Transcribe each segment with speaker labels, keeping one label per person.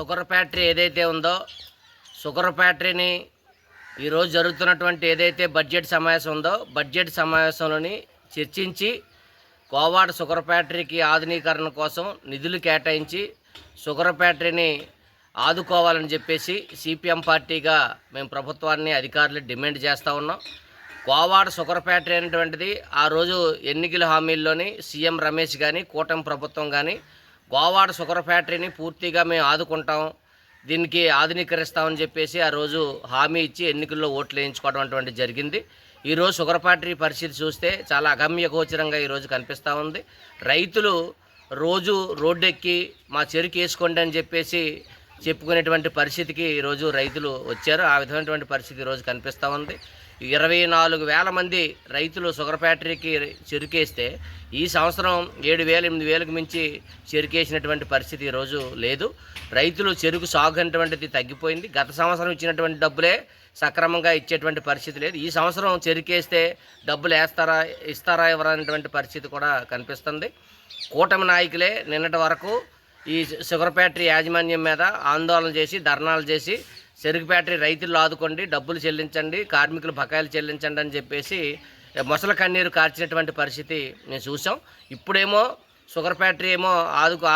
Speaker 1: Sugar factory ఏదైతే ఉందో sugar ఫ్యాక్టరీని ఈరోజు జరుగుతున్నటువంటి ఏదైతే బడ్జెట్ సమావేశం ఉందో బడ్జెట్ సమావేశంలోని చర్చించి కోవాడ షుగర్ ఫ్యాక్టరీకి ఆధునీకరణ కోసం నిధులు కేటాయించి షుగర్ ఫ్యాక్టరీని ఆదుకోవాలని చెప్పేసి సిపిఎం పార్టీగా మేము ప్రభుత్వాన్ని అధికారులు డిమాండ్ చేస్తూ ఉన్నాం. కోవాడ షుగర్ ఫ్యాక్టరీ అనేటువంటిది ఆ రోజు ఎన్నికల హామీల్లోని సీఎం రమేష్ కానీ కూటమి ప్రభుత్వం కానీ కోవాడ షుగర్ ఫ్యాక్టరీని పూర్తిగా మేము ఆదుకుంటాం, దీనికి ఆధునీకరిస్తామని చెప్పేసి ఆ రోజు హామీ ఇచ్చి ఎన్నికల్లో ఓట్లు వేయించుకోవడం అటువంటి జరిగింది. ఈరోజు షుగర్ ఫ్యాక్టరీ పరిస్థితి చూస్తే చాలా అగమ్య గోచరంగా ఈరోజు కనిపిస్తూ ఉంది. రైతులు రోజు రోడ్డెక్కి మా చెరుకు వేసుకోండి అని చెప్పేసి చెప్పుకునేటువంటి పరిస్థితికి ఈరోజు రైతులు వచ్చారు. ఆ విధమైనటువంటి పరిస్థితి ఈరోజు కనిపిస్తూ ఉంది. 24,000 మంది రైతులు షుగర్ ఫ్యాక్టరీకి చెరుకేస్తే ఈ సంవత్సరం 7,000 8,000కు మించి చెరుకేసినటువంటి పరిస్థితి ఈరోజు లేదు. రైతులు చెరుకు సాగు అనేటువంటిది తగ్గిపోయింది. గత సంవత్సరం ఇచ్చినటువంటి డబ్బులే సక్రమంగా ఇచ్చేటువంటి పరిస్థితి లేదు. ఈ సంవత్సరం చెరుకేస్తే డబ్బులు ఇస్తారా ఎవరనేటువంటి పరిస్థితి కూడా కనిపిస్తుంది. కూటమి నాయకులే నిన్నటి వరకు ఈ షుగర్ ఫ్యాక్టరీ యాజమాన్యం మీద ఆందోళన చేసి ధర్నాలు చేసి చెరుకు ఫ్యాక్టరీ రైతులు ఆదుకోండి, డబ్బులు చెల్లించండి, కార్మికులు బకాయిలు చెల్లించండి అని చెప్పేసి మొసల కన్నీరు కార్చినటువంటి పరిస్థితి మేము చూసాం. ఇప్పుడేమో షుగర్ ఫ్యాక్టరీ ఏమో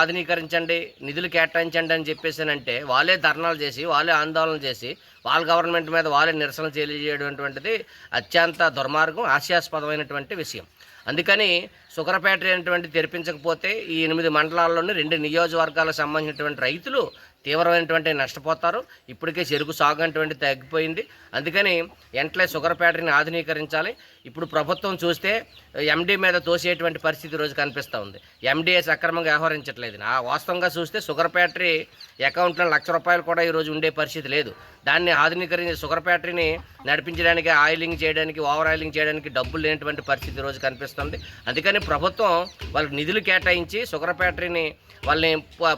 Speaker 1: ఆధునీకరించండి, నిధులు కేటాయించండి అని చెప్పేసానంటే వాళ్ళే ధర్నాలు చేసి వాళ్ళే ఆందోళన చేసి వాళ్ళ గవర్నమెంట్ మీద వాళ్ళే నిరసన తెలియజేయటువంటిది అత్యంత దుర్మార్గం, హాస్యాస్పదమైనటువంటి విషయం. అందుకని షుగర్ ఫ్యాక్టరీ అనేటువంటి తెరిపించకపోతే ఈ 8 మండలాల్లోని 2 నియోజకవర్గాలకు సంబంధించినటువంటి రైతులు తీవ్రమైనటువంటి నష్టపోతారు. ఇప్పటికే చెరుకు సాగు అనేటువంటి తగ్గిపోయింది. అందుకని వెంటనే షుగర్ ఫ్యాక్టరీని ఆధునీకరించాలి. ఇప్పుడు ప్రభుత్వం చూస్తే ఎండీ మీద తోసేటువంటి పరిస్థితి రోజు కనిపిస్తూ ఉంది. ఎండీఏ సక్రమంగా వ్యవహరించట్లేదు. వాస్తవంగా చూస్తే షుగర్ ఫ్యాక్టరీ అకౌంట్లో ₹1,00,000 కూడా ఈరోజు ఉండే పరిస్థితి లేదు. దాన్ని ఆధునీకరించి షుగర్ ఫ్యాక్టరీని నడిపించడానికి ఆయిలింగ్ చేయడానికి ఓవర్ ఆయిలింగ్ చేయడానికి డబ్బులు లేనటువంటి పరిస్థితి రోజు కనిపిస్తుంది. అందుకని ప్రభుత్వం వాళ్ళకి నిధులు కేటాయించి షుగర్ ఫ్యాక్టరీని వాళ్ళని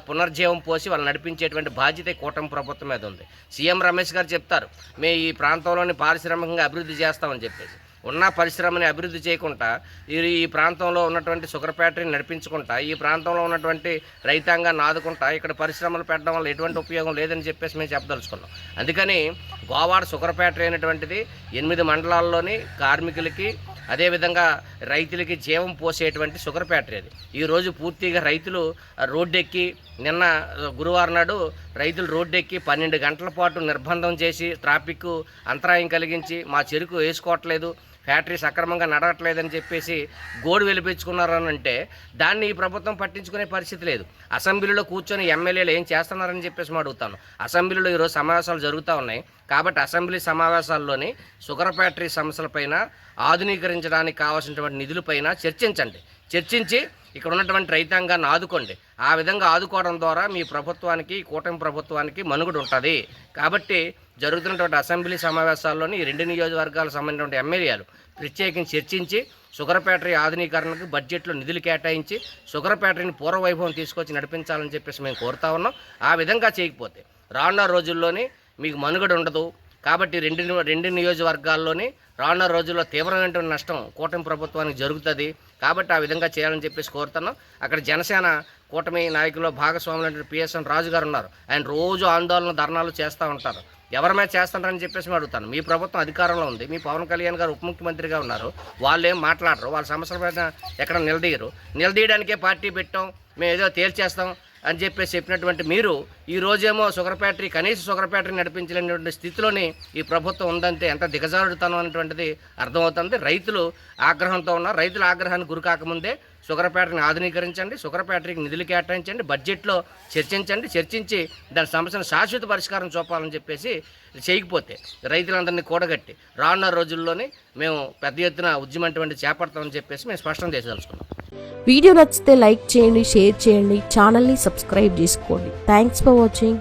Speaker 1: పునర్జీవం పోసి వాళ్ళు నడిపించేటువంటి బాధ్యత కూటమి ప్రభుత్వం మీద ఉంది. సీఎం రమేష్ గారు చెప్తారు, మేము ఈ ప్రాంతంలోని పారిశ్రామికంగా అభివృద్ధి చేస్తామని చెప్పేసి. ఉన్న పరిశ్రమని అభివృద్ధి చేయకుండా ఈ ప్రాంతంలో ఉన్నటువంటి షుగర్ ఫ్యాక్టరీని నడిపించుకుంటా ఈ ప్రాంతంలో ఉన్నటువంటి రైతాంగాన్ని ఆదుకుంటా ఇక్కడ పరిశ్రమలు పెట్టడం వల్ల ఎటువంటి ఉపయోగం లేదని చెప్పేసి మేము చెప్పదలుచుకున్నాం. అందుకని కోవాడ షుగర్ ఫ్యాక్టరీ అనేటువంటిది 8 మండలాల్లోని కార్మికులకి అదేవిధంగా రైతులకి జీవం పోసేటువంటి షుగర్ ఫ్యాక్టరీ అది. ఈరోజు పూర్తిగా రైతులు రోడ్డెక్కి నిన్న గురువారం నాడు రైతులు రోడ్డెక్కి 12 గంటల పాటు నిర్బంధం చేసి ట్రాఫిక్ అంతరాయం కలిగించి మా చెరుకు వేసుకోవట్లేదు, ఫ్యాక్టరీ సక్రమంగా నడవట్లేదని చెప్పేసి గోడు వెలిపించుకున్నారని అంటే దాన్ని ఈ ప్రభుత్వం పట్టించుకునే పరిస్థితి లేదు. అసెంబ్లీలో కూర్చొని ఎమ్మెల్యేలు ఏం చేస్తున్నారని చెప్పేసి అడుగుతాను. అసెంబ్లీలో ఈరోజు సమావేశాలు జరుగుతూ ఉన్నాయి కాబట్టి అసెంబ్లీ సమావేశాల్లోని షుగర్ ఫ్యాక్టరీ సమస్యలపైన ఆధునీకరించడానికి కావాల్సినటువంటి నిధులపైన చర్చించి ఇక్కడ ఉన్నటువంటి రైతాంగాన్ని ఆదుకోండి. ఆ విధంగా ఆదుకోవడం ద్వారా మీ ప్రభుత్వానికి కూటమి ప్రభుత్వానికి మనుగడ ఉంటుంది. కాబట్టి జరుగుతున్నటువంటి అసెంబ్లీ సమావేశాల్లోని ఈ 2 నియోజకవర్గాలకు సంబంధించిన ఎమ్మెల్యేలు ప్రత్యేకించి చర్చించి షుగర్ ఫ్యాక్టరీ ఆధునీకరణకు బడ్జెట్లో నిధులు కేటాయించి షుగర్ ఫ్యాక్టరీని పూర్వవైభవం తీసుకొచ్చి నడిపించాలని చెప్పేసి మేము కోరుతా ఉన్నాం. ఆ విధంగా చేయకపోతే రానున్న రోజుల్లోని మీకు మనుగడ ఉండదు. కాబట్టి 2 నియోజకవర్గాల్లోని రానున్న రోజుల్లో తీవ్రమైనటువంటి నష్టం కూటమి ప్రభుత్వానికి జరుగుతుంది. కాబట్టి ఆ విధంగా చేయాలని చెప్పేసి కోరుతున్నాం. అక్కడ జనసేన కూటమి నాయకులు భాగస్వాములు పిఎస్ఎన్ రాజు గారు ఉన్నారు. ఆయన రోజు ఆందోళన ధర్నాలు చేస్తూ ఉంటారు. ఎవరి మీద చేస్తారని చెప్పేసి అడుగుతాను. మీ ప్రభుత్వం అధికారంలో ఉంది, మీ పవన్ కళ్యాణ్ గారు ఉప ముఖ్యమంత్రిగా ఉన్నారు, వాళ్ళు ఏం మాట్లాడరు, వాళ్ళ సమస్యల పైన ఎక్కడ నిలదీయడానికే పార్టీ పెట్టాం, మేము ఏదో తేల్చేస్తాం అని చెప్పినటువంటి మీరు ఈ రోజేమో షుగర్ ఫ్యాక్టరీ కనీస షుగర్ ఫ్యాక్టరీ నడిపించలేనటువంటి స్థితిలోని ఈ ప్రభుత్వం ఉందంటే ఎంత దిగజారుడుతనం అనేటువంటిది అర్థమవుతుంది. రైతులు ఆగ్రహంతో ఉన్నారు. రైతుల ఆగ్రహానికి గురి కాకముందే షుగర్ ఫ్యాక్టరీని ఆధునీకరించండి, షుగర్ ఫ్యాక్టరీకి నిధులు కేటాయించండి, బడ్జెట్లో చర్చించి దాని సమస్యను శాశ్వత పరిష్కారం చూపాలని చెప్పేసి చేయకపోతే రైతులందరినీ కూడగట్టి రానున్న రోజుల్లోనే మేము పెద్ద ఎత్తున ఉద్యమం అటువంటి చేపడతామని చెప్పేసి మేము స్పష్టం చేసేదలుచుకున్నాం.
Speaker 2: వీడియో నచ్చితే లైక్ చేయండి, షేర్ చేయండి, ఛానల్ని సబ్స్క్రైబ్ చేసుకోండి. Thanks for watching.